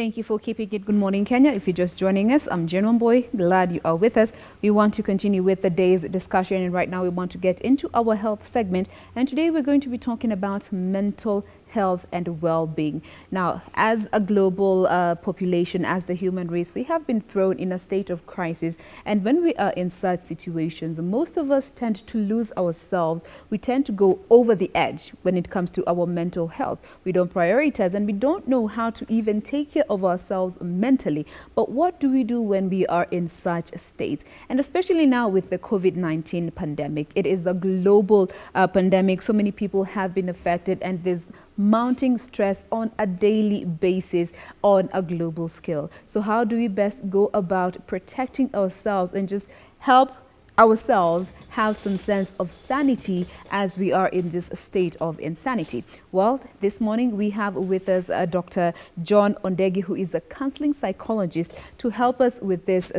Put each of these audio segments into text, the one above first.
Thank you for keeping it. Good morning, Kenya. If you're just joining us, I'm Jen Boy. Glad you are with us. We want to continue with the day's discussion, and right now we want to get into our health segment. And today we're going to be talking about mental health and well-being. Now, as a global population, as the human race, we have been thrown in a state of crisis. And when we are in such situations, most of us tend to lose ourselves. We tend to go over the edge when it comes to our mental health. We don't prioritize and we don't know how to even take care of ourselves mentally. But what do we do when we are in such states? And especially now with the COVID-19 pandemic, it is a global pandemic. So many people have been affected, and there's mounting stress on a daily basis on a global scale. So how do we best go about protecting ourselves and just help ourselves have some sense of sanity as we are in this state of insanity? Well, this morning we have with us Dr. John Ondegi, who is a counseling psychologist, to help us with this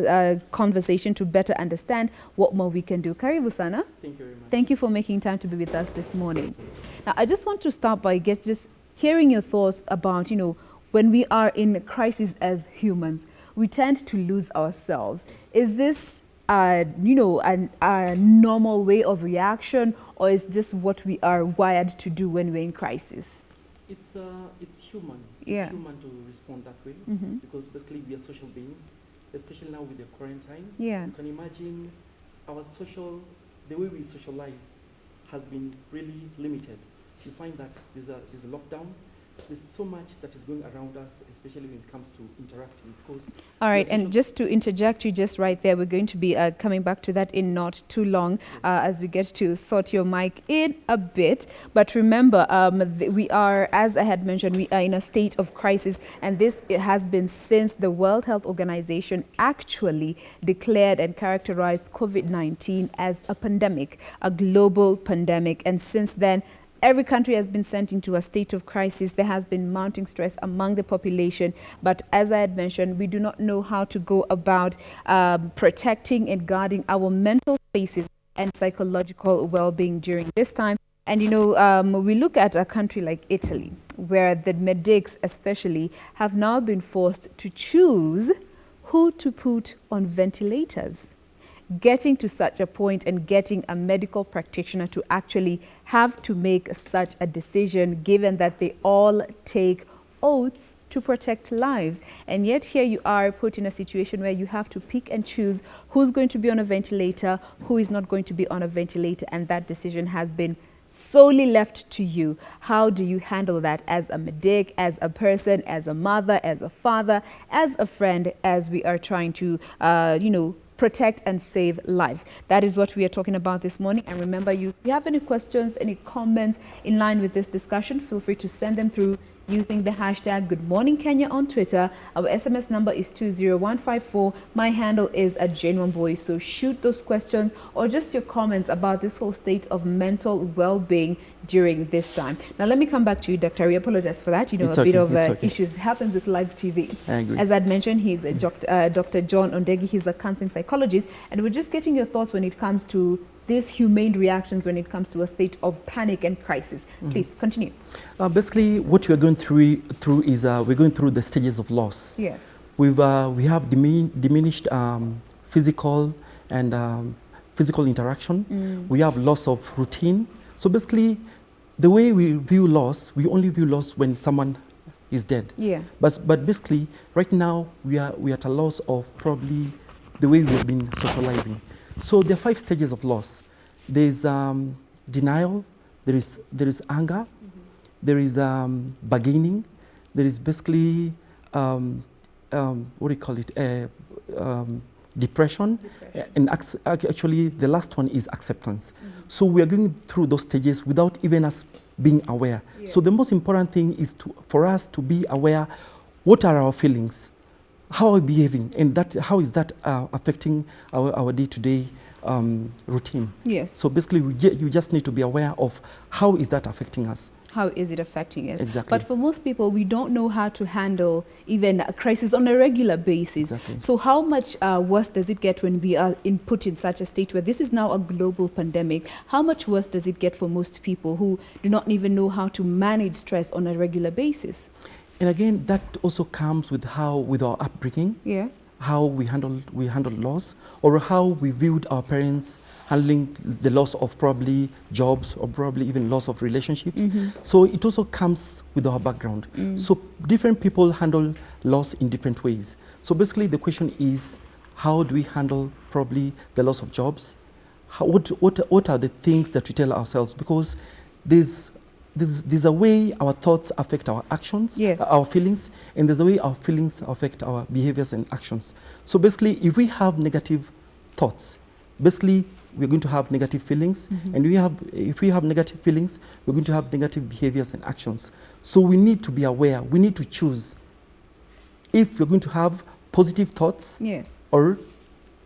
conversation to better understand what more we can do. Karibu sana. Thank you very much. Thank you for making time to be with us this morning. Now, I just want to start by just hearing your thoughts about, when we are in a crisis as humans, we tend to lose ourselves. Is this a normal way of reaction, or is this what we are wired to do when we're in crisis? It's human. Yeah. It's human to respond that way because basically we are social beings, especially now with the quarantine. Yeah. You can imagine the way we socialize has been really limited. You find that there's a lockdown. There's so much that is going around us, especially when it comes to interacting. Because all right, and just to interject you just right there, we're going to be coming back to that in not too long as we get to sort your mic in a bit. But remember, we are, as I had mentioned, we are in a state of crisis, and this has been since the World Health Organization actually declared and characterized COVID-19 as a pandemic, a global pandemic. And since then, every country has been sent into a state of crisis. There has been mounting stress among the population. But as I had mentioned, we do not know how to go about protecting and guarding our mental spaces and psychological well-being during this time. And, we look at a country like Italy, where the medics especially have now been forced to choose who to put on ventilators. Getting to such a point and getting a medical practitioner to actually have to make such a decision, given that they all take oaths to protect lives. And yet here you are put in a situation where you have to pick and choose who's going to be on a ventilator, who is not going to be on a ventilator, and that decision has been solely left to you. How do you handle that as a medic, as a person, as a mother, as a father, as a friend, as we are trying to, protect and save lives? That is what we are talking about this morning. And remember, if you have any questions, any comments in line with this discussion, feel free to send them through using the hashtag Good Morning Kenya on Twitter. Our SMS number is 20154. My handle is @JenOneBoy. So shoot those questions or just your comments about this whole state of mental well-being during this time. Now, let me come back to you, Dr. We apologize for that. It's a okay. bit of Okay. issues happens with live TV. I agree. As I'd mentioned, he's Dr. John Ondegi. He's a counseling psychologist, and we're just getting your thoughts when it comes to these humane reactions when it comes to a state of panic and crisis. Please continue. Basically, what we are going through is we're going through the stages of loss. Yes. We have diminished physical and physical interaction. We have loss of routine. So basically, the way we view loss, we only view loss when someone is dead. Yeah. But basically, right now we are at a loss of probably the way we have been socializing. So there are 5 stages of loss. There's denial. There is anger. There is bargaining. There is basically what do you call it? Depression. And actually, the last one is acceptance. So we are going through those stages without even us being aware. Yeah. So the most important thing is for us to be aware. What are our feelings? How are we behaving? And how is that affecting our day-to-day routine? Yes. So basically, you just need to be aware of how is that affecting us. How is it affecting us? Exactly. But for most people, we don't know how to handle even a crisis on a regular basis. Exactly. So how much worse does it get when we are put in such a state where this is now a global pandemic? How much worse does it get for most people who do not even know how to manage stress on a regular basis? And again, that also comes with with our upbringing, Yeah. how we handle loss, or how we viewed our parents handling the loss of probably jobs or probably even loss of relationships. So it also comes with our background. So different people handle loss in different ways. So basically the question is, how do we handle probably the loss of jobs? What are the things that we tell ourselves? Because there's a way our thoughts affect our actions, Yes. our feelings, and there's a way our feelings affect our behaviors and actions. So basically, if we have negative thoughts, basically we're going to have negative feelings, and if we have negative feelings, we're going to have negative behaviors and actions. So we need to be aware. We need to choose if we're going to have positive thoughts Yes. or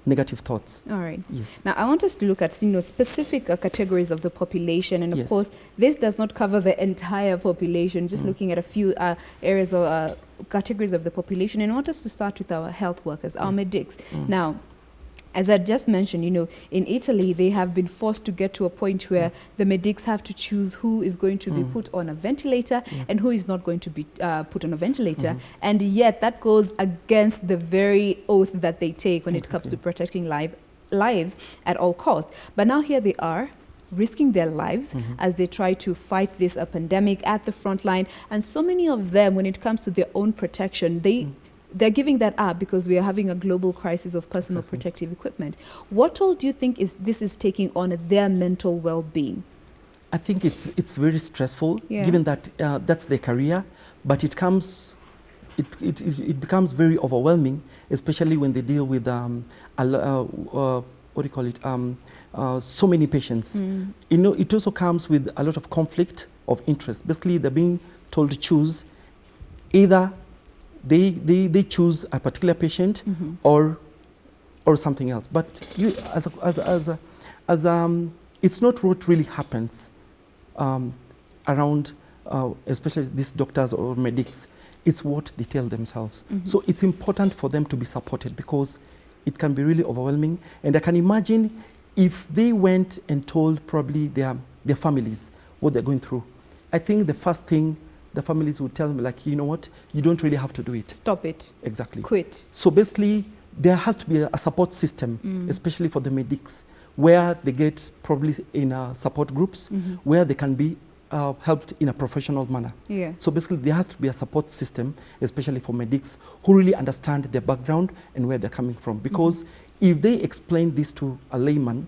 negative thoughts. All right. Yes. Now, I want us to look at specific categories of the population, and of Yes. course, this does not cover the entire population. Just looking at a few areas or categories of the population, and I want us to start with our health workers, our medics. Now, as I just mentioned, in Italy, they have been forced to get to a point where the medics have to choose who is going to be put on a ventilator and who is not going to be put on a ventilator. And yet that goes against the very oath that they take when it comes to protecting lives at all costs. But now here they are, risking their lives as they try to fight this pandemic at the front line. And so many of them, when it comes to their own protection, they're giving that up because we are having a global crisis of personal protective equipment. What all do you think this is taking on their mental well-being? I think it's very stressful, Yeah. given that that's their career, but it becomes very overwhelming, especially when they deal with what do you call it? So many patients. It also comes with a lot of conflict of interest. Basically, they're being told to choose either they choose a particular patient or something else. But you, it's not what really happens around, especially these doctors or medics. It's what they tell themselves. So it's important for them to be supported, because it can be really overwhelming. And I can imagine if they went and told probably their families what they're going through. I think the first thing the families would tell them, like, you know what, you don't really have to do it. Stop it. Exactly. Quit. So basically, there has to be a support system, especially for the medics, where they get probably in support groups, where they can be helped in a professional manner. Yeah. So basically, there has to be a support system, especially for medics, who really understand their background and where they're coming from. Because if they explain this to a layman,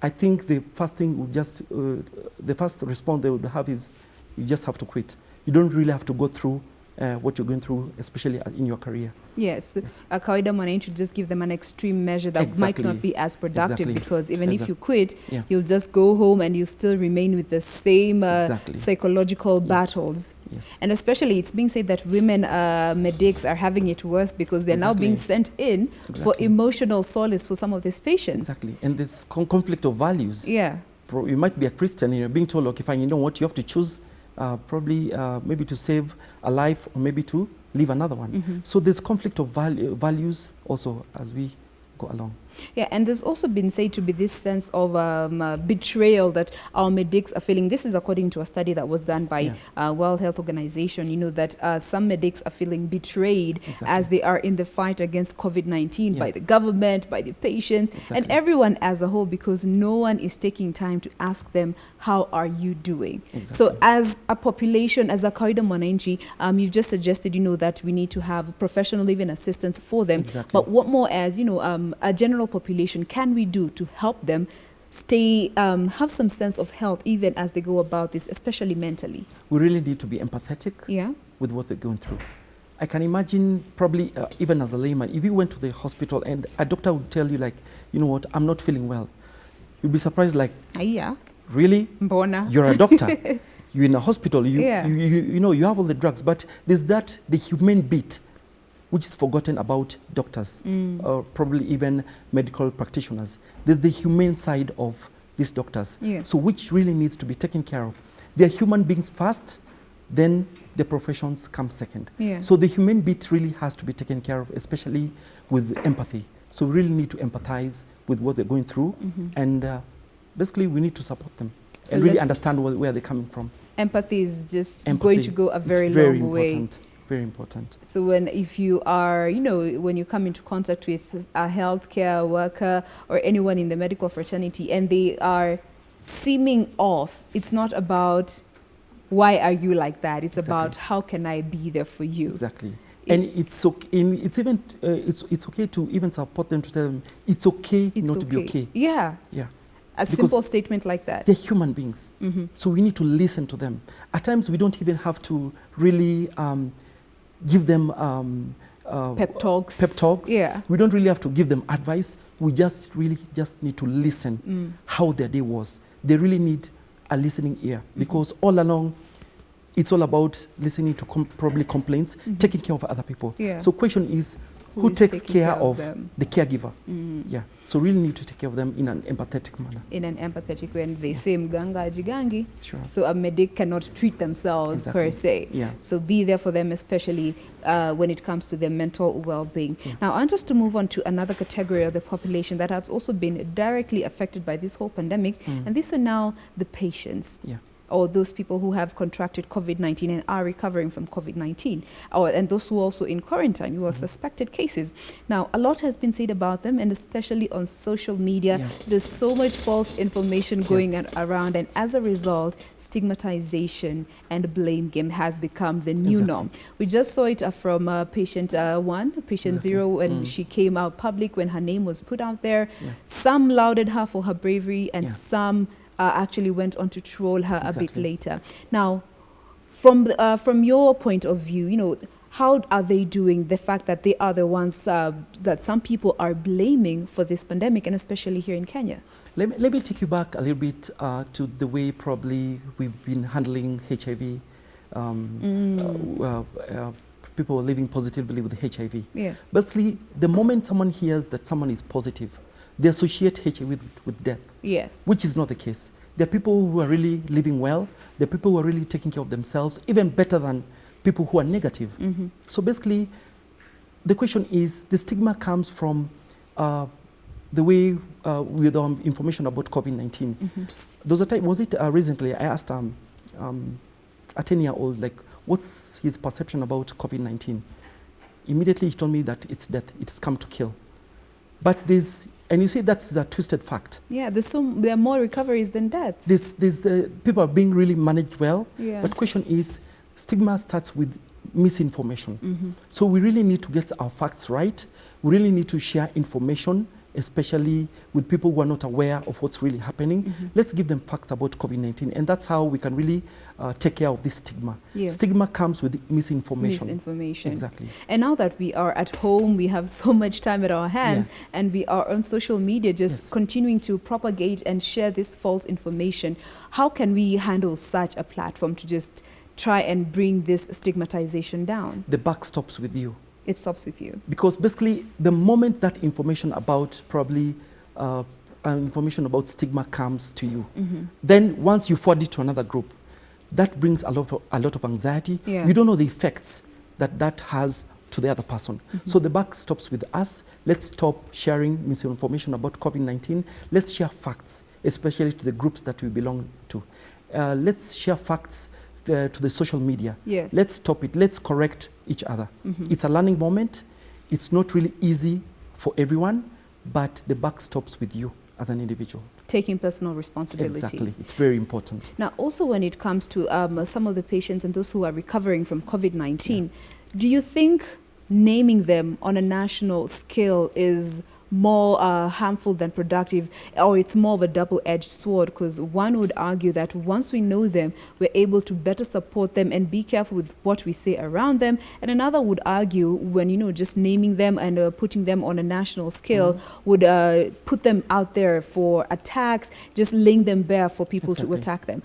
I think the first thing would the first response they would have is, you just have to quit. You don't really have to go through what you're going through, especially in your career. Yes, a kawaida mwananchi should just give them an extreme measure that might not be as productive, because even if you quit, you'll just go home and you still remain with the same psychological battles. Yes. And especially, it's being said that women medics are having it worse because they're now being sent in for emotional solace for some of these patients. Exactly, and this conflict of values. Yeah. You might be a Christian and you're being told, okay, fine, you know what, you have to choose probably maybe to save a life or maybe to leave another one. So there's conflict of values also as we go along. Yeah, and there's also been said to be this sense of betrayal that our medics are feeling. This is according to a study that was done by World Health Organization, that some medics are feeling betrayed as they are in the fight against COVID-19 by the government, by the patients, and everyone as a whole, because no one is taking time to ask them, how are you doing? So as a population, as a kawaida mwananchi, you've just suggested, that we need to have professional living assistance for them. But what more as, a general population can we do to help them stay, have some sense of health even as they go about this, especially mentally? We really need to be empathetic with what they're going through. I can imagine probably even as a layman, if you went to the hospital and a doctor would tell you, like, you know what, I'm not feeling well. You'd be surprised, like, really? Mbona? You're a doctor. You're in a hospital. You have all the drugs, but there's the humane bit which is forgotten about doctors, or probably even medical practitioners. There's the humane side of these doctors, so which really needs to be taken care of. They're human beings first, then the professions come second. So the humane bit really has to be taken care of, especially with empathy. So we really need to empathize with what they're going through, and basically we need to support them. So and really let's- understand where they're coming from. Empathy is just Empathy, going to go a it's very, very long way. important, very important. So if you are, when you come into contact with a healthcare worker or anyone in the medical fraternity and they are seeming off, it's not about why are you like that. It's Exactly. about how can I be there for you. Exactly. It- And it's okay. It's even it's okay to even support them, to tell them it's okay It's not to be okay. Yeah, Yeah. a Because simple statement like that. They're human beings. Mhm. So we need to listen to them. At times, we don't even have to really give them Pep talks. Pep talks. Yeah. We don't really have to give them advice. We just really just need to listen how their day was. They really need a listening ear because all along, it's all about listening to probably complaints, taking care of other people. Yeah. So question is, Who who is takes taking care care of of them? the caregiver? Yeah. So really need to take care of them in an empathetic manner. In an empathetic way, and they say mganga ajigangi. Sure. So a medic cannot treat themselves per Exactly. se. Yeah. So be there for them, especially when it comes to their mental well-being. Now, I want us to move on to another category of the population that has also been directly affected by this whole pandemic, and these are now the patients. Yeah. Or those people who have contracted COVID-19 and are recovering from COVID-19, and those who are also in quarantine, who are suspected cases. Now, a lot has been said about them, and especially on social media, Yeah. there's so much false information going around, and as a result, stigmatization and blame game has become the new Exactly. norm. We just saw it from patient one, patient Exactly. zero, when she came out public, when her name was put out there. Yeah. Some lauded her for her bravery, and Yeah. some actually went on to troll her a bit Exactly. later. Now, from your point of view, how are they doing? The fact that they are the ones that some people are blaming for this pandemic, and especially here in Kenya. Let me take you back a little bit to the way probably we've been handling HIV. People living positively with HIV. Yes. Basically, the moment someone hears that someone is positive, they associate HIV with death, Yes. which is not the case. There are people who are really living well. There are people who are really taking care of themselves, even better than people who are negative. So basically, the question is, the stigma comes from the way with information about COVID-19. There was a time, was it recently, I asked a 10-year-old, like, what's his perception about COVID-19? Immediately he told me that it's death, it's come to kill. But and you see that's a twisted fact. Yeah, there are more recoveries than deaths. People are being really managed well, Yeah. but the question is, stigma starts with misinformation. So we really need to get our facts right. We really need to share information, especially with people who are not aware of what's really happening. Let's give them facts about COVID-19, and that's how we can really take care of this stigma. Yes. Stigma comes with misinformation. Misinformation. Exactly. And now that we are at home, we have so much time at our hands, and we are on social media just Yes. continuing to propagate and share this false information. How can we handle such a platform to just try and bring this stigmatization down? The buck stops with you. It stops with you. Because basically, the moment that information about probably information about stigma comes to you, then once you forward it to another group, that brings a lot of anxiety. Yeah. You don't know the effects that has to the other person. So the buck stops with us. Let's stop sharing misinformation about COVID-19. Let's share facts, especially to the groups that we belong to. Let's share facts to the social media. Yes. Let's stop it. Let's correct each other. It's a learning moment. It's not really easy for everyone, but the buck stops with you as an individual. Taking personal responsibility. Exactly. It's very important. Now, also when it comes to some of the patients and those who are recovering from COVID-19, do you think naming them on a national scale is more harmful than productive, or it's more of a double-edged sword? Because one would argue that once we know them, we're able to better support them and be careful with what we say around them, and another would argue when just naming them and putting them on a national scale would put them out there for attacks, just laying them bare for people to Exactly. attack them.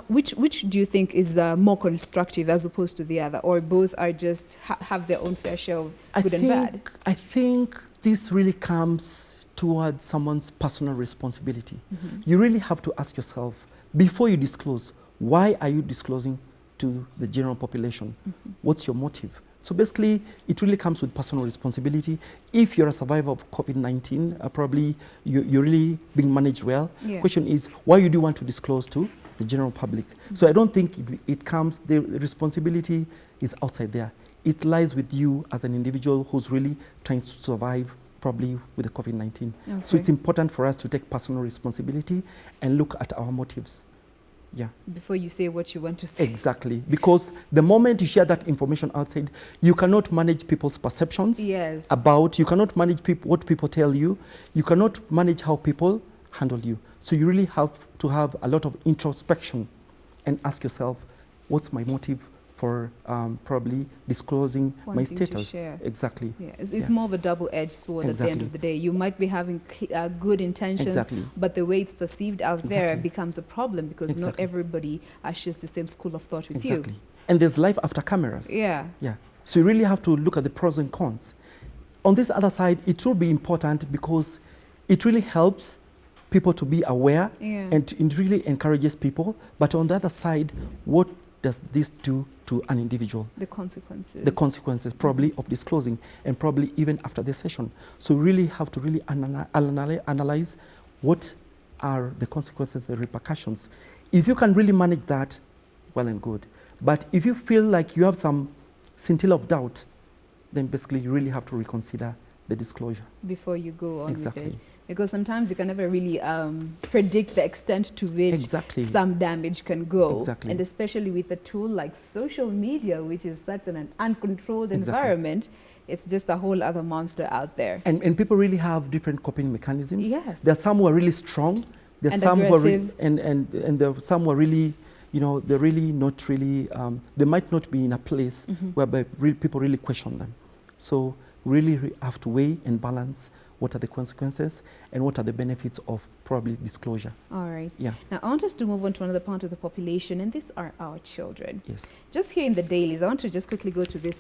Which do you think is more constructive as opposed to the other, or both are just have their own fair share of good and bad? I think this really comes towards someone's personal responsibility. You really have to ask yourself, before you disclose, why are you disclosing to the general population? What's your motive? So basically, it really comes with personal responsibility. If you're a survivor of COVID-19, probably you're really being managed well. Yeah. Question is, why would you want to disclose to the general public? So I don't think it comes, the responsibility is outside there. It lies with you as an individual who's really trying to survive probably with the COVID-19. So Okay. it's important for us to take personal responsibility and look at our motives. Yeah. Before you say what you want to say. Exactly, because the moment you share that information outside, you cannot manage people's perceptions Yes. about, you cannot manage what people tell you, you cannot manage how people handle you. So you really have to have a lot of introspection and ask yourself, what's my motive for probably disclosing my Wanting to status? share. Exactly. Yeah, it's Yeah. more of a double-edged sword at the end Exactly. of the day. You might be having good intentions, Exactly. but the way it's perceived out there Exactly. becomes a problem because not Exactly. everybody shares the same school of thought with Exactly. And there's life after cameras. you. Yeah. Yeah. So you really have to look at the pros and cons. On this other side, it will be important because it really helps people to be aware Yeah. and it really encourages people. But on the other side, what does this do to an individual? The consequences. The consequences probably of disclosing and probably even after the session. So we really have to really analyze what are the consequences, the repercussions. If you can really manage that, well and good. But if you feel like you have some scintilla of doubt, then basically you really have to reconsider the disclosure. Before you go on with Exactly. it. Because sometimes you can never really predict the extent to which Exactly. some damage can go. Exactly. And especially with a tool like social media, which is such an uncontrolled Exactly. environment, it's just a whole other monster out there. And people really have different coping mechanisms. Yes. There are some who are really strong. There are And some who are aggressive. and there are some who are really, you know, they're really not really, they might not be in a place whereby people really question them. So really have to weigh and balance what are the consequences and what are the benefits of probably disclosure. All right. Yeah. Now, I want us to move on to another part of the population, and these are our children. Yes. Just here in the dailies, I want to just quickly go to this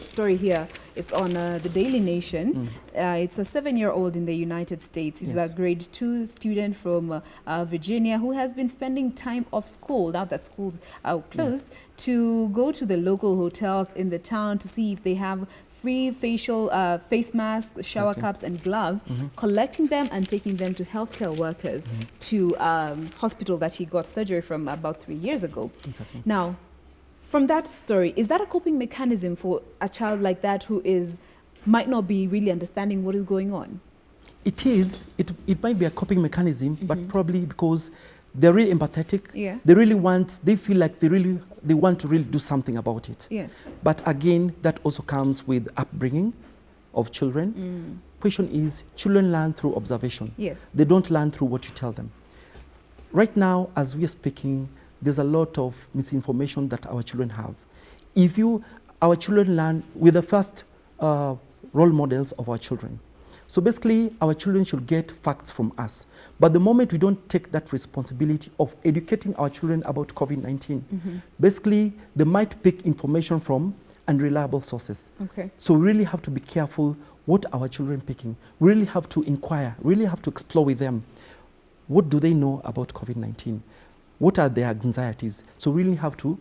story here. It's on the Daily Nation. It's a 7-year-old in the United States. He's Yes. a grade 2 student from Virginia who has been spending time off school, now that schools are closed, to go to the local hotels in the town to see if they have free face masks, shower Exactly. caps and gloves, collecting them and taking them to healthcare workers to hospital that he got surgery from about 3 years ago. Exactly. Now, from that story, is that a coping mechanism for a child like that who might not be really understanding what is going on? It is. It might be a coping mechanism, but probably because they're really empathetic. Yeah. They feel like they want to really do something about it. Yes. But again, that also comes with upbringing of children. Question is, children learn through observation. Yes. They don't learn through what you tell them. Right now, as we are speaking, there's a lot of misinformation that our children have. Our children learn with the first role models of our children. So basically, our children should get facts from us. But the moment we don't take that responsibility of educating our children about COVID-19, basically, they might pick information from unreliable sources. Okay. So we really have to be careful what our children picking. We really have to inquire, really have to explore with them. What do they know about COVID-19? What are their anxieties? So we really have to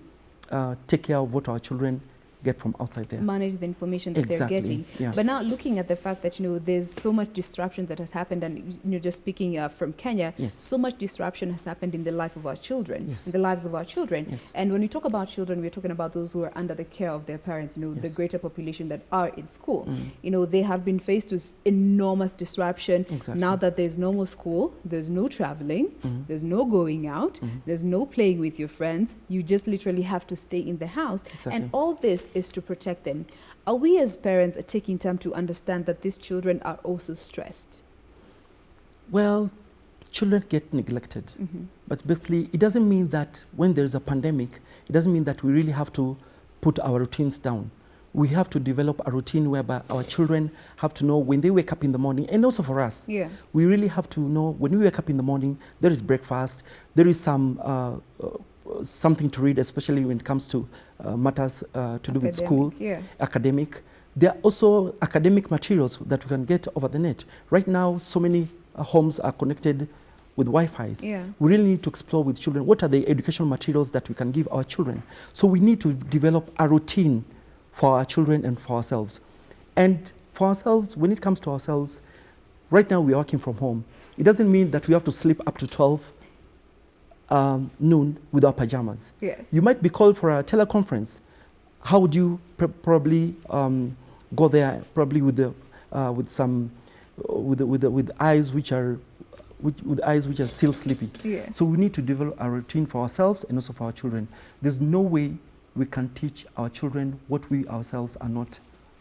take care of what our children get from outside there. Manage the information that Exactly, they're getting. yeah. But now looking at the fact that, there's so much disruption that has happened, and just speaking from Kenya, Yes. so much disruption has happened in the life of our children, Yes. in the lives of our children. Yes. And when we talk about children, we're talking about those who are under the care of their parents, the Yes. greater population that are in school. They have been faced with enormous disruption. Exactly. Now that there's no more school, there's no traveling, there's no going out, there's no playing with your friends. You just literally have to stay in the house. Exactly. And all this is to protect them. Are we as parents taking time to understand that these children are also stressed? Well, children get neglected. But basically, it doesn't mean that when there's a pandemic, it doesn't mean that we really have to put our routines down. We have to develop a routine whereby our children have to know when they wake up in the morning, and also for us, Yeah. we really have to know when we wake up in the morning, there is breakfast, there is something to read, especially when it comes to matters to do with school, yeah. academic. There are also academic materials that we can get over the net. Right now, so many homes are connected with Wi-Fi. Yeah. We really need to explore with children what are the educational materials that we can give our children. So we need to develop a routine for our children and for ourselves. And for ourselves, when it comes to ourselves, right now we are working from home. It doesn't mean that we have to sleep up to 12 noon with our pajamas. Yes. You might be called for a teleconference. How would you probably go there? Probably with the with eyes which are with eyes which are still sleepy. Yeah. So we need to develop a routine for ourselves and also for our children. There's no way we can teach our children what we ourselves are not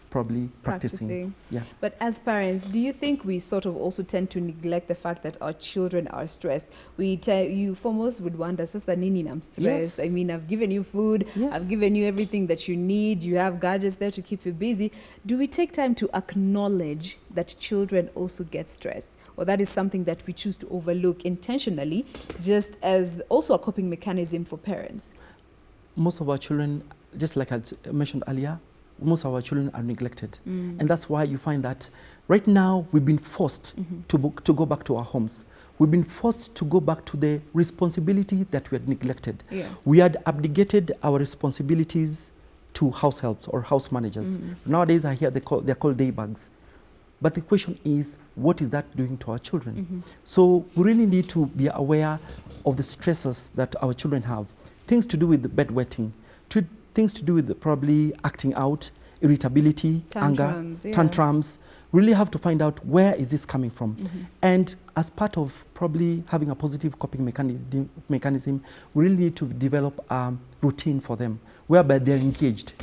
probably practicing. Yeah. But as parents, do you think we sort of also tend to neglect the fact that our children are stressed? We tell you foremost would wonder, Sasa nini I'm stressed. Yes. I mean, I've given you food, Yes. I've given you everything that you need, you have gadgets there to keep you busy. Do we take time to acknowledge that children also get stressed? Or that is something that we choose to overlook intentionally, just as also a coping mechanism for parents? Most of our children, just like I mentioned earlier, most of our children are neglected. And that's why you find that right now we've been forced to go back to our homes. We've been forced to go back to the responsibility that we had neglected. Yeah. We had abdicated our responsibilities to house helps or house managers. Nowadays I hear they're called day bugs. But the question is, what is that doing to our children? So we really need to be aware of the stresses that our children have. Things to do with the bedwetting, things to do with probably acting out, irritability, Tantrums, anger, yeah. tantrums. Really have to find out where is this coming from. And as part of probably having a positive coping mechanism, we really need to develop a routine for them whereby they're engaged,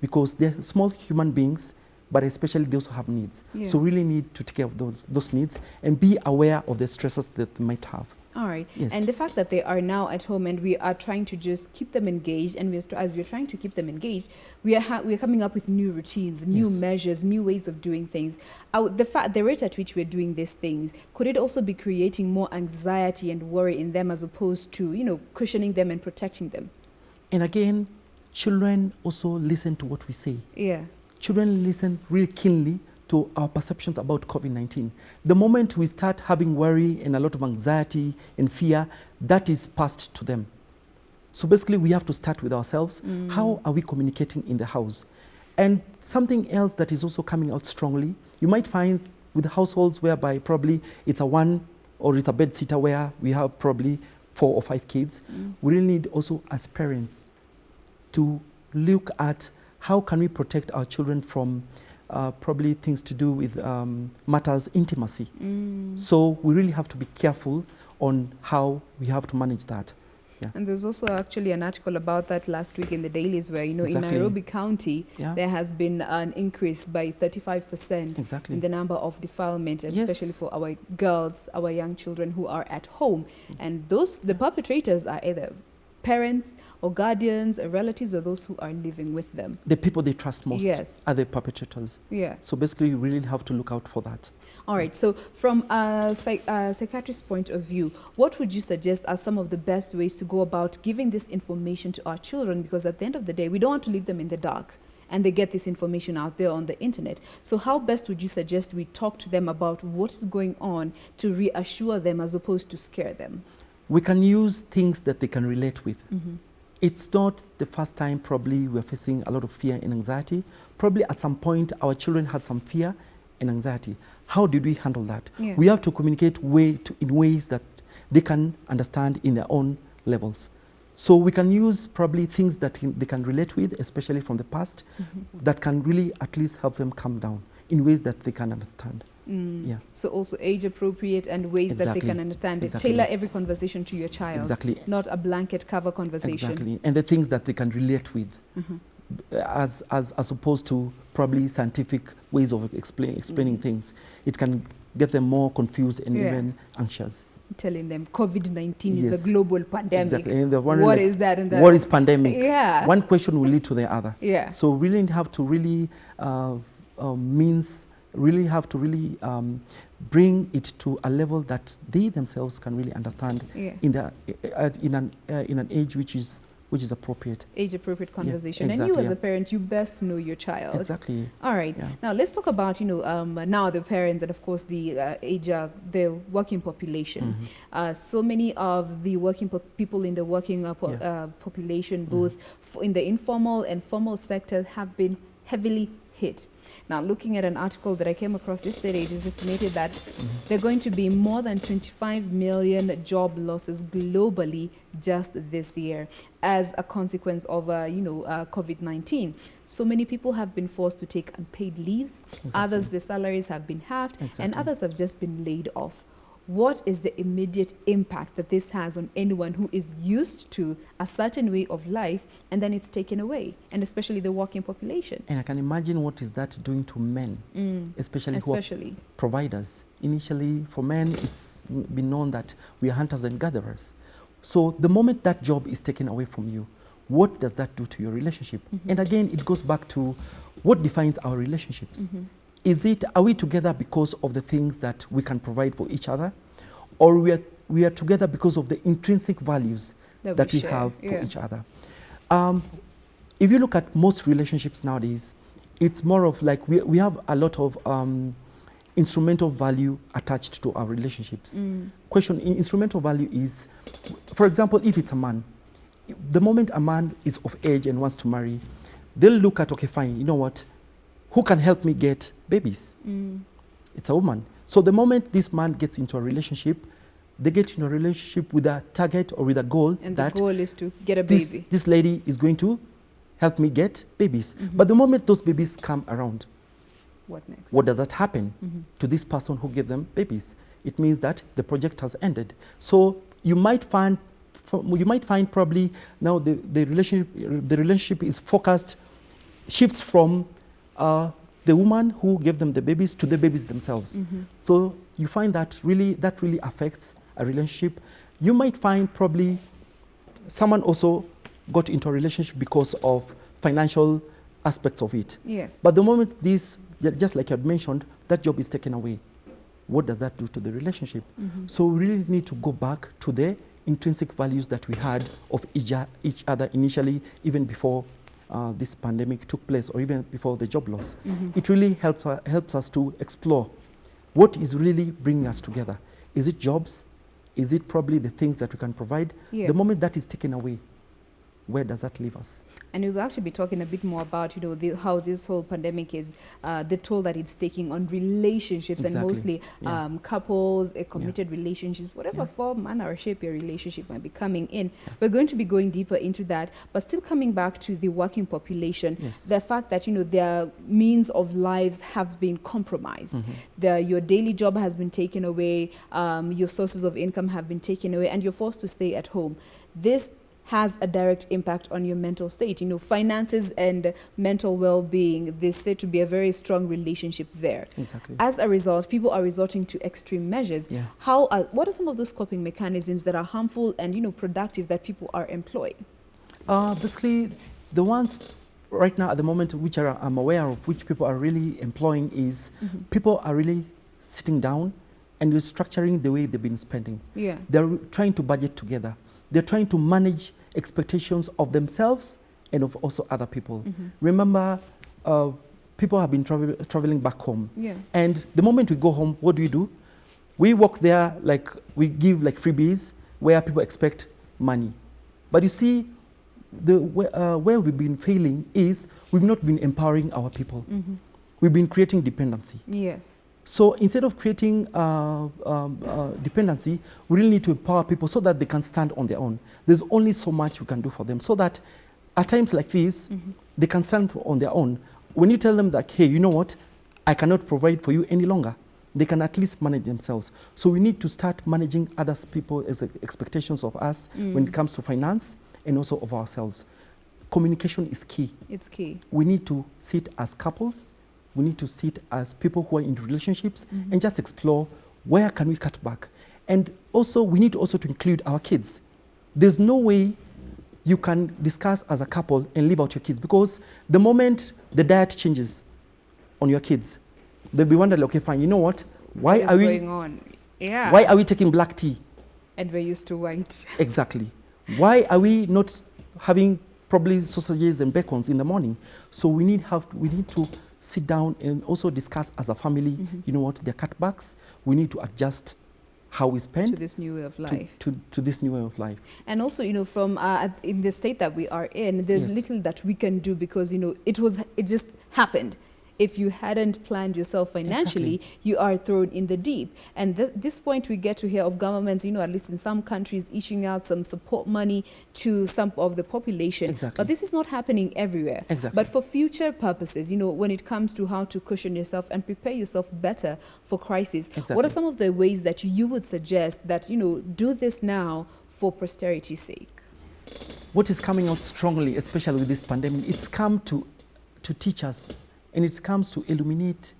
because they're small human beings, but especially those who have needs. Yeah. So really need to take care of those needs and be aware of the stresses that they might have. All right. Yes. And the fact that they are now at home and we are trying to just keep them engaged, and as we're trying to keep them engaged, we are coming up with new routines, new Yes. measures, new ways of doing things. The rate at which we're doing these things, could it also be creating more anxiety and worry in them as opposed to, cushioning them and protecting them? And again, children also listen to what we say. Yeah. Children listen really keenly to our perceptions about COVID-19. The moment we start having worry and a lot of anxiety and fear, that is passed to them. So basically we have to start with ourselves. How are we communicating in the house? And something else that is also coming out strongly, you might find with households whereby probably it's a one or it's a bed sitter where we have probably 4 or 5 kids. We really need also as parents to look at how can we protect our children from probably things to do with matters intimacy. So we really have to be careful on how we have to manage that. Yeah. And there's also actually an article about that last week in the dailies where, in Exactly. Nairobi County, Yeah. there has been an increase by 35% Exactly. in the number of defilement, Yes. especially for our girls, our young children who are at home. And the perpetrators are either parents or guardians or relatives or those who are living with them. The people they trust most Yes. are the perpetrators. Yeah. So basically we really have to look out for that. All right. So from a psychiatrist's point of view, what would you suggest are some of the best ways to go about giving this information to our children? Because at the end of the day, we don't want to leave them in the dark and they get this information out there on the internet. So how best would you suggest we talk to them about what's going on to reassure them as opposed to scare them? We can use things that they can relate with. It's not the first time probably we're facing a lot of fear and anxiety. Probably at some point our children had some fear and anxiety. How did we handle that? Yeah. We have to communicate in ways that they can understand in their own levels. So we can use probably things that they can relate with, especially from the past, that can really at least help them calm down in ways that they can understand. Yeah. So also age appropriate and ways that they Exactly. can understand it. Exactly. Tailor every conversation to your child. Exactly. Not a blanket cover conversation. Exactly. And the things that they can relate with, as opposed to probably scientific ways of explaining things. It can get them more confused and Yeah. even anxious. Telling them COVID-19 is Yes. a global pandemic. Exactly. And they're wondering, What like, is that? And what is pandemic? Yeah. One question will lead to the other. Yeah. So really have to really bring it to a level that they themselves can really understand Yeah. in an age which is appropriate. Age appropriate conversation. And exactly, you as yeah. a parent, you best know your child. Exactly. All right. Yeah. Now let's talk about now the parents and of course the the working population. So many of the people in the working population, both in the informal and formal sectors, have been heavily hit. Now, looking at an article that I came across yesterday, it is estimated that there are going to be more than 25 million job losses globally just this year as a consequence of, COVID-19. So many people have been forced to take unpaid leaves. Exactly. Others, their salaries have been halved, and Exactly. others have just been laid off. What is the immediate impact that this has on anyone who is used to a certain way of life and then it's taken away, and especially the working population? And I can imagine what is that doing to men, especially who are providers. Initially, for men, it's been known that we are hunters and gatherers. So the moment that job is taken away from you, what does that do to your relationship? And again, it goes back to what defines our relationships. Are we together because of the things that we can provide for each other, or we are together because of the intrinsic values that we have for each other? If you look at most relationships nowadays, it's more of like we have a lot of instrumental value attached to our relationships. Instrumental value is, for example, if it's a man, the moment a man is of age and wants to marry, they'll look at, okay, fine, you know what, who can help me get babies? It's a woman. So the moment this man gets into a relationship, they get into a relationship with a target or with a goal. And that the goal is to get a baby. This lady is going to help me get babies. But the moment those babies come around, what next? What does that happen to this person who gave them babies? It means that the project has ended. So you might find probably now the relationship is focused, shifts from the woman who gave them the babies to the babies themselves. So you find that really affects a relationship. You might find probably someone also got into a relationship because of financial aspects of it. Yes. But the moment this, just like you had mentioned, that job is taken away, what does that do to the relationship? So we really need to go back to the intrinsic values that we had of each other initially, even before this pandemic took place, or even before the job loss. It really helps us to explore what is really bringing us together. Is it jobs? Is it probably the things that we can provide? Yes. The moment that is taken away, where does that leave us? And we'll actually be talking a bit more about, how this whole pandemic is, the toll that it's taking on relationships, and mostly couples, committed relationships, whatever form, manner, or shape your relationship might be coming in. We're going to be going deeper into that, but still coming back to the working population, the fact that, their means of lives have been compromised. Your daily job has been taken away, your sources of income have been taken away, and you're forced to stay at home. This has a direct impact on your mental state. Finances and mental well-being, they say to be a very strong relationship there. Exactly. As a result, people are resorting to extreme measures. What are some of those coping mechanisms that are harmful and productive that people are employing? Basically, the ones right now at the moment which I'm aware of, which people are really employing, is people are really sitting down and restructuring the way they've been spending. They're trying to budget together. They're trying to manage expectations of themselves and of also other people. Remember, people have been traveling back home. And the moment we go home, what do? We walk there, like we give like freebies where people expect money. But you see, where we've been failing is we've not been empowering our people. We've been creating dependency. So instead of creating dependency, we really need to empower people so that they can stand on their own. There's only so much we can do for them, so that at times like this, they can stand on their own. When you tell them that, hey, you know what, I cannot provide for you any longer, they can at least manage themselves. So we need to start managing other people's expectations of us when it comes to finance and also of ourselves. Communication is key. It's key. We need to sit as couples. We need to sit as people who are in relationships and just explore where can we cut back. And also, we need also to include our kids. There's no way you can discuss as a couple and leave out your kids, because the moment the diet changes on your kids, they'll be wondering, okay, fine, you know what? Why are we going on? Why are we taking black tea? And we're used to white. Exactly. Why are we not having probably sausages and bacons in the morning? So we need to sit down and also discuss as a family, you know what, their cutbacks. We need to adjust how we spend to this new way of life. to this new way of life. And also, from in the state that we are in, there's Yes. little that we can do because it just happened. If you hadn't planned yourself financially, Exactly. you are thrown in the deep. And this point we get to hear of governments, at least in some countries, issuing out some support money to some of the population. Exactly. But this is not happening everywhere. Exactly. But for future purposes, when it comes to how to cushion yourself and prepare yourself better for crisis, what Exactly. are some of the ways that you would suggest that, do this now for posterity's sake? What is coming out strongly, especially with this pandemic, it's come to teach us, and it comes to illuminate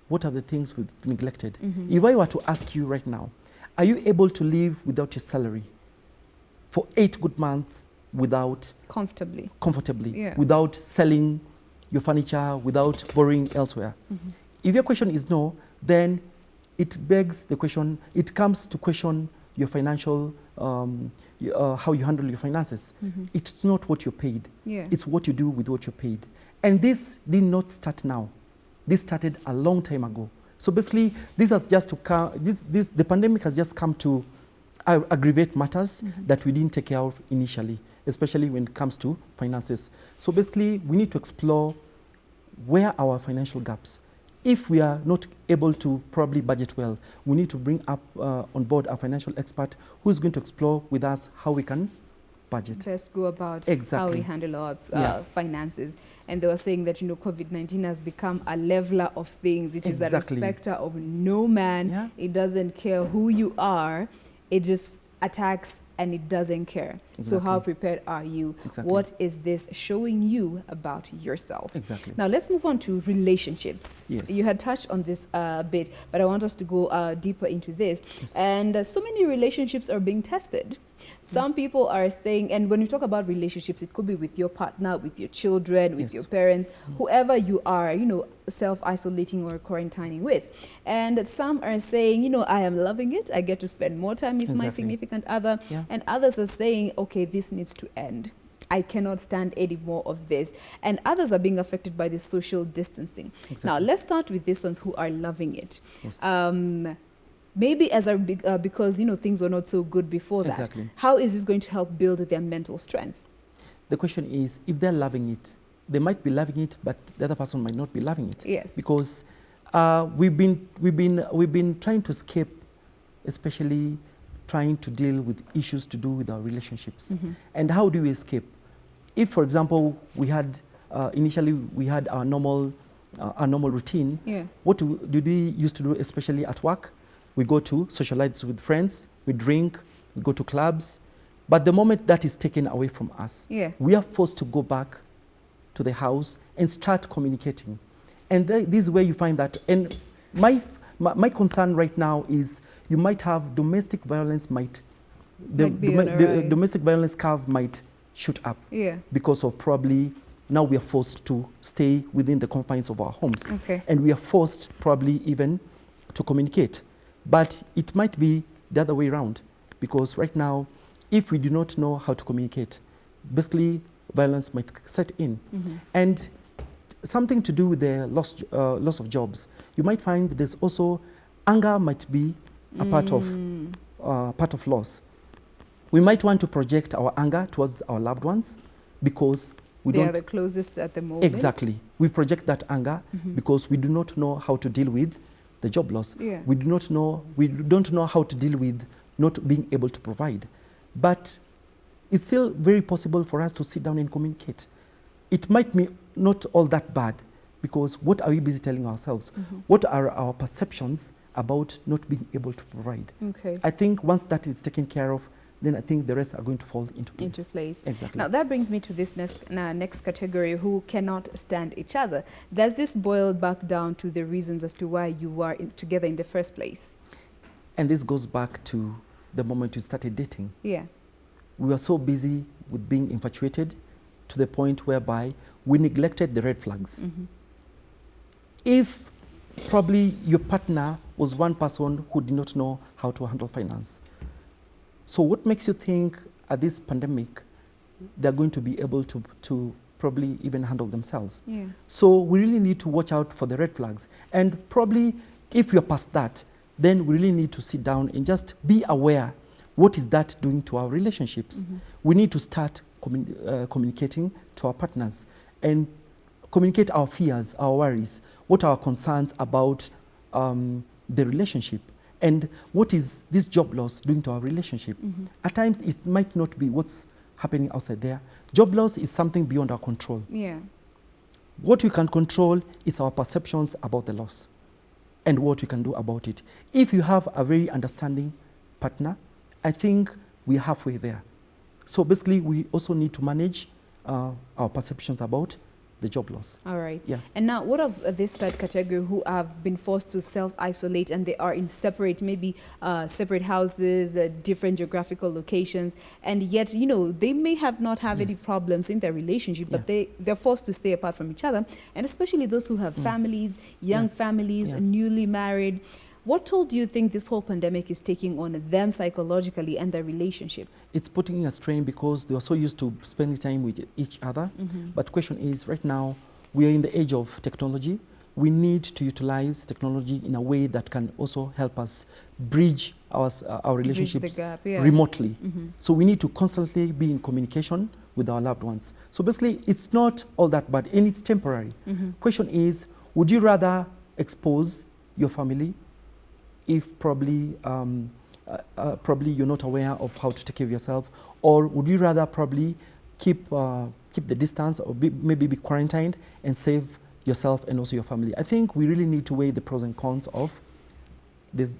what are the things we've neglected. Mm-hmm. If I were to ask you right now, are you able to live without your salary for 8 good months Comfortably. comfortably, Yeah. without selling your furniture, without borrowing elsewhere? Mm-hmm. If your question is no, then it begs the question, it comes to question your financial, how you handle your finances. Mm-hmm. It's not what you're paid. Yeah. It's what you do with what you're paid. And this did not start now. This started a long time ago. So basically, this has just to come, the pandemic has just come to aggravate matters Mm-hmm. that we didn't take care of initially, especially when it comes to finances. So basically, we need to explore where are our financial gaps. If we are not able to probably budget well, we need to bring up on board a financial expert who is going to explore with us how we can budget. Best go about how Exactly. we handle our Yeah. finances. And they were saying that COVID-19 has become a leveler of things. It is a Exactly. respecter of no man. Yeah. It doesn't care who you are. It just attacks and it doesn't care. So how Exactly. prepared are you? Exactly. What is this showing you about yourself? Exactly. Now let's move on to relationships. Yes. You had touched on this a bit, but I want us to go deeper into this. Yes. And so many relationships are being tested. Some people are saying, and when you talk about relationships, it could be with your partner, with your children, with Yes. your parents, whoever you are, self-isolating or quarantining with. And some are saying, I am loving it. I get to spend more time with my Exactly. significant other. Yeah. And others are saying, okay, this needs to end. I cannot stand any more of this. And others are being affected by the social distancing. Now, Exactly. let's start with these ones who are loving it. Yes. Maybe because things were not so good before that. Exactly. How is this going to help build their mental strength? The question is, if they're loving it, they might be loving it, but the other person might not be loving it. Yes. Because we've been trying to escape, especially trying to deal with issues to do with our relationships. Mhm. And how do we escape? If, for example, we had initially we had our normal routine. Yeah. What did we used to do, especially at work? We go to socialize with friends, we drink, we go to clubs. But the moment that is taken away from us, Yeah. we are forced to go back to the house and start communicating. And this is where you find that. And my concern right now is you might have domestic violence Might be on a rise. domestic violence curve might shoot up Yeah. because of probably now we are forced to stay within the confines of our homes. Okay. And we are forced probably even to communicate. But it might be the other way around, because right now, if we do not know how to communicate, basically violence might set in. Mhm. And something to do with the loss of jobs. You might find there's also anger might be a part of loss. We might want to project our anger towards our loved ones because we They are don't the closest at the moment. exactly. We project that anger Mhm. because we do not know how to deal with the job loss. Yeah. We don't know how to deal with not being able to provide. But it's still very possible for us to sit down and communicate. It might be not all that bad, because what are we busy telling ourselves? Mhm. What are our perceptions about not being able to provide? Okay. I think once that is taken care of, then I think the rest are going to fall into place. Into place. Exactly. Now that brings me to this next category, who cannot stand each other. Does this boil back down to the reasons as to why you are together in the first place? And this goes back to the moment we started dating. Yeah. We were so busy with being infatuated to the point whereby we neglected the red flags. Mhm. If probably your partner was one person who did not know how to handle finance, so what makes you think at this pandemic they're going to be able to probably even handle themselves? Yeah. So we really need to watch out for the red flags. And probably if you're past that, then we really need to sit down and just be aware, what is that doing to our relationships? We need to start communicating to our partners and communicate our fears, our worries, what are our concerns about the relationship, and what is this job loss doing to our relationship. At times it might not be what's happening outside there. Job loss is something beyond our control. Yeah. What we can control is our perceptions about the loss and what we can do about it. If you have a very understanding partner, I think we're halfway there. So basically, we also need to manage our perceptions about the job loss. All right. Yeah. And now, what of this third category who have been forced to self-isolate and they are in separate, maybe separate houses, different geographical locations, and yet, you know, they may have not have any problems in their relationship, but they're forced to stay apart from each other, and especially those who have families, young families, newly married. What toll do you think this whole pandemic is taking on them psychologically and their relationship? It's putting a strain because they are so used to spending time with each other. But the question is, right now, we are in the age of technology. We need to utilize technology in a way that can also help us bridge our relationships gap, remotely. So we need to constantly be in communication with our loved ones. So basically, it's not all that bad, and it's temporary. Question is, would you rather expose your family if probably you're not aware of how to take care of yourself, or would you rather probably keep the distance, or maybe be quarantined and save yourself and also your family? I think we really need to weigh the pros and cons of this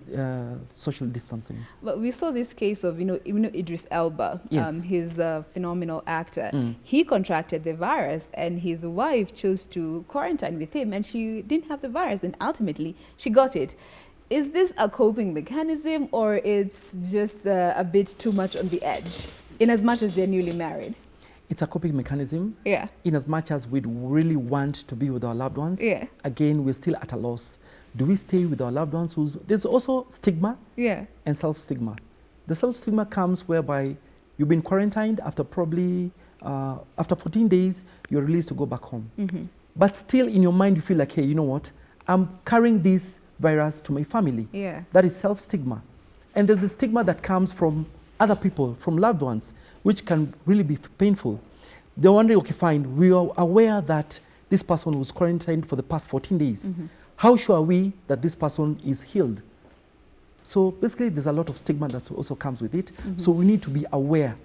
social distancing. But we saw this case of, you know, Idris Elba, his phenomenal actor. He contracted the virus and his wife chose to quarantine with him, and she didn't have the virus, and ultimately she got it. Is this a coping mechanism, or it's just a bit too much on the edge, in as much as they're newly married? It's a coping mechanism. Yeah. In as much as we'd really want to be with our loved ones. Yeah. Again, we're still at a loss. Do we stay with our loved ones there's also stigma and self-stigma. The self-stigma comes whereby you've been quarantined after probably, after 14 days, you're released to go back home. But still in your mind, you feel like, hey, you know what? I'm carrying this virus to my family. Yeah. That is self-stigma. And there's the stigma that comes from other people, from loved ones, which can really be painful. They're wondering, okay, fine, we are aware that this person was quarantined for the past 14 days. How sure are we that this person is healed? So basically, there's a lot of stigma that also comes with it. So we need to be aware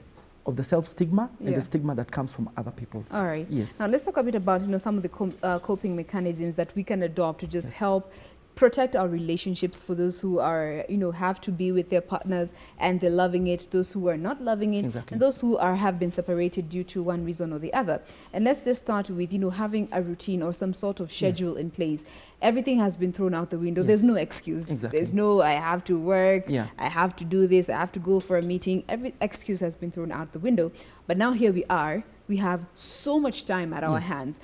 of the self-stigma and the stigma that comes from other people. All right. Yes. Now let's talk a bit about, you know, some of the coping mechanisms that we can adopt to just help protect our relationships for those who are, you know, have to be with their partners and they're loving it, those who are not loving it, and those who have been separated due to one reason or the other. And let's just start with, you know, having a routine or some sort of schedule in place. Everything has been thrown out the window. There's no excuse. There's no, I have to work, I have to do this, I have to go for a meeting. Every excuse has been thrown out the window. But now here we are. We have so much time at our hands.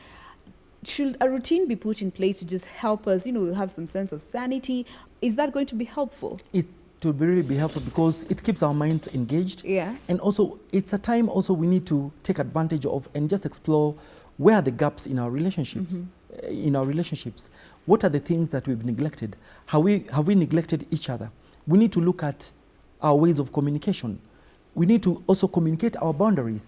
Should a routine be put in place to just help us, you know, have some sense of sanity? Is that going to be helpful? It will really be helpful because it keeps our minds engaged. Yeah. And also, it's a time also we need to take advantage of and just explore where are the gaps in our relationships. What are the things that we've neglected? Have we neglected each other? We need to look at our ways of communication. We need to also communicate our boundaries.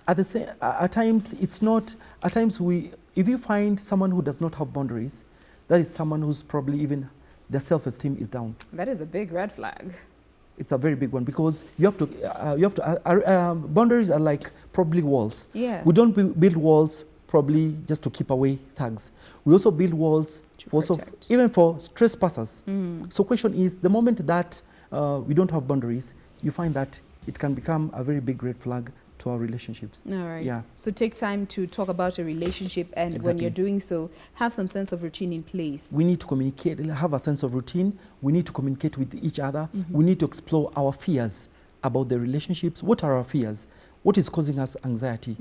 At times, if you find someone who does not have boundaries, that is someone who's probably even their self-esteem is down. That is a big red flag. It's a very big one because boundaries are like probably walls. Yeah. We don't build walls probably just to keep away thugs. We also build walls also even for trespassers. So question is, the moment that we don't have boundaries, you find that it can become a very big red flag to our relationships. All right. Yeah. So take time to talk about a relationship, and when you're doing so, have some sense of routine in place. We need to communicate, have a sense of routine. We need to communicate with each other. We need to explore our fears about the relationships. What are our fears? What is causing us anxiety?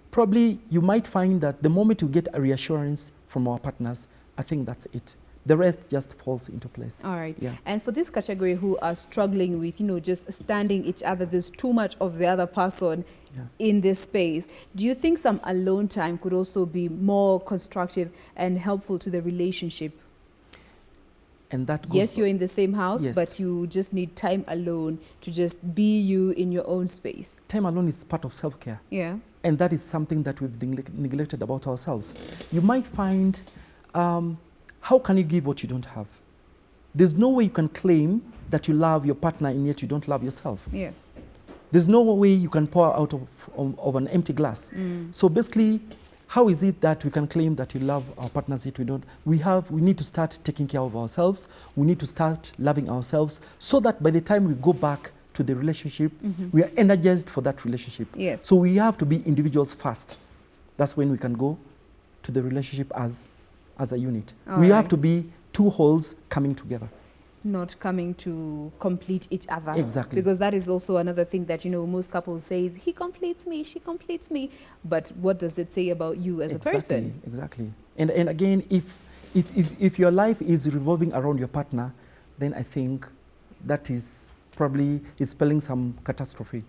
Probably you might find that the moment you get a reassurance from our partners, I think that's it. The rest just falls into place. All right. Yeah. And for this category who are struggling with, you know, just standing each other, there's too much of the other person in this space. Do you think some alone time could also be more constructive and helpful to the relationship? And that goes Yes, you're in the same house, Yes. but you just need time alone to just be you in your own space. time alone is part of self-care. Yeah. And that is something that we've neglected about ourselves. You might find, how can you give what you don't have? There's no way you can claim that you love your partner and yet you don't love yourself. Yes. There's no way you can pour out of an empty glass. So basically, how is it that we can claim that you love our partners yet we don't? We need to start taking care of ourselves. We need to start loving ourselves so that by the time we go back to the relationship, we are energized for that relationship. Yes. So we have to be individuals first. That's when we can go to the relationship as a unit. All We have right. to be two wholes coming together. Not coming to complete each other. Exactly. Because that is also another thing that, most couples say, he completes me, she completes me. But what does it say about you as a person? Exactly. And again, if your life is revolving around your partner, then I think that is probably spelling some catastrophe.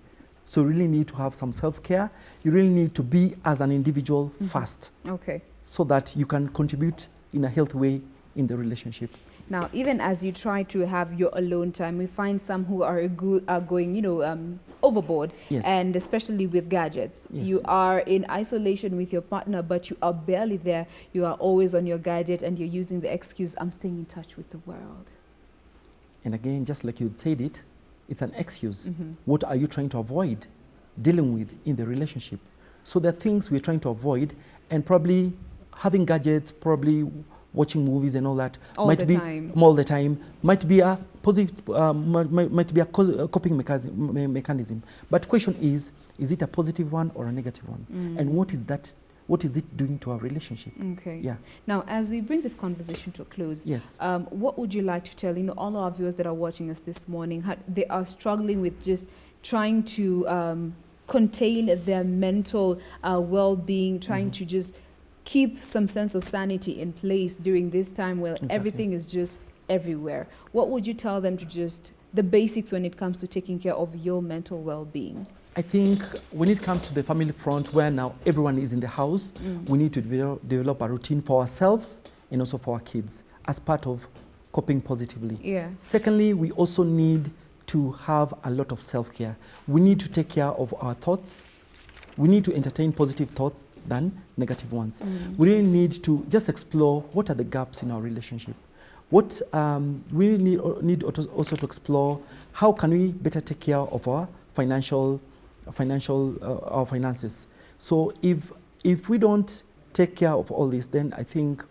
So you really need to have some self-care. You really need to be as an individual first, Okay. so that you can contribute in a healthy way in the relationship. Now, even as you try to have your alone time, we find some who are going, overboard, Yes. and especially with gadgets. Yes. You are in isolation with your partner, but you are barely there. You are always on your gadget, and you're using the excuse, I'm staying in touch with the world. And again, just like you said it's an excuse. What are you trying to avoid dealing with in the relationship? So there are things we're trying to avoid, and probably having gadgets, probably watching movies and all that All might the be time. all the time, might be a positive, might be a coping mechanism. But question is it a positive one or a negative one? And what is that? What is it doing to our relationship? Okay. Yeah. Now, as we bring this conversation to a close, Yes. what would you like to tell all our viewers that are watching us this morning? How they are struggling with just trying to contain their mental well-being, trying to just keep some sense of sanity in place during this time where Exactly. everything is just everywhere. What would you tell them to just the basics when it comes to taking care of your mental well-being? I think when it comes to the family front, where now everyone is in the house, we need to develop a routine for ourselves and also for our kids as part of coping positively. Yeah. Secondly, we also need to have a lot of self-care. We need to take care of our thoughts. We need to entertain positive thoughts than negative ones. We really need to just explore what are the gaps in our relationship. What we need also to explore how can we better take care of our our finances. So if we don't take care of all this, then I think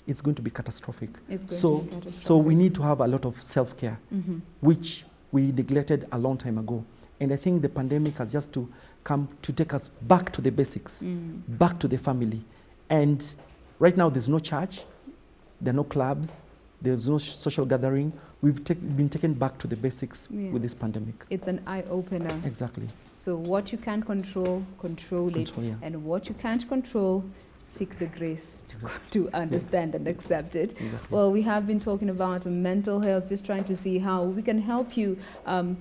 it's going to be catastrophic. It's going so to be catastrophic. so we need to have a lot of self-care, which we neglected a long time ago. And I think the pandemic has just to come to take us back to the basics, back to the family. And right now there's no church, there are no clubs, there's no social gathering. We've been taken back to the basics with this pandemic. It's an eye-opener. Exactly. So what you can control it. Yeah. And what you can't control, seek the grace to understand and accept it. Exactly. Well, we have been talking about mental health, just trying to see how we can help you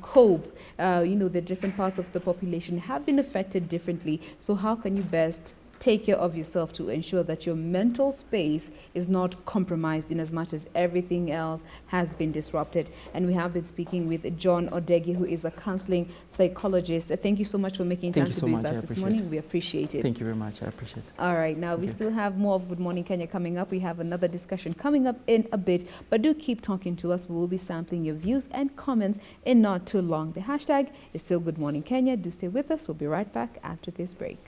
cope. The different parts of the population have been affected differently. So how can you best take care of yourself to ensure that your mental space is not compromised in as much as everything else has been disrupted? And we have been speaking with John Odegi, who is a counseling psychologist. Thank you so much for making time to be with us this morning. We appreciate it. Thank you very much. I appreciate it. All right, now we still have more of Good Morning Kenya coming up. We have another discussion coming up in a bit, but do keep talking to us. We will be sampling your views and comments in not too long. The hashtag is still Good Morning Kenya. Do stay with us. We'll be right back after this break.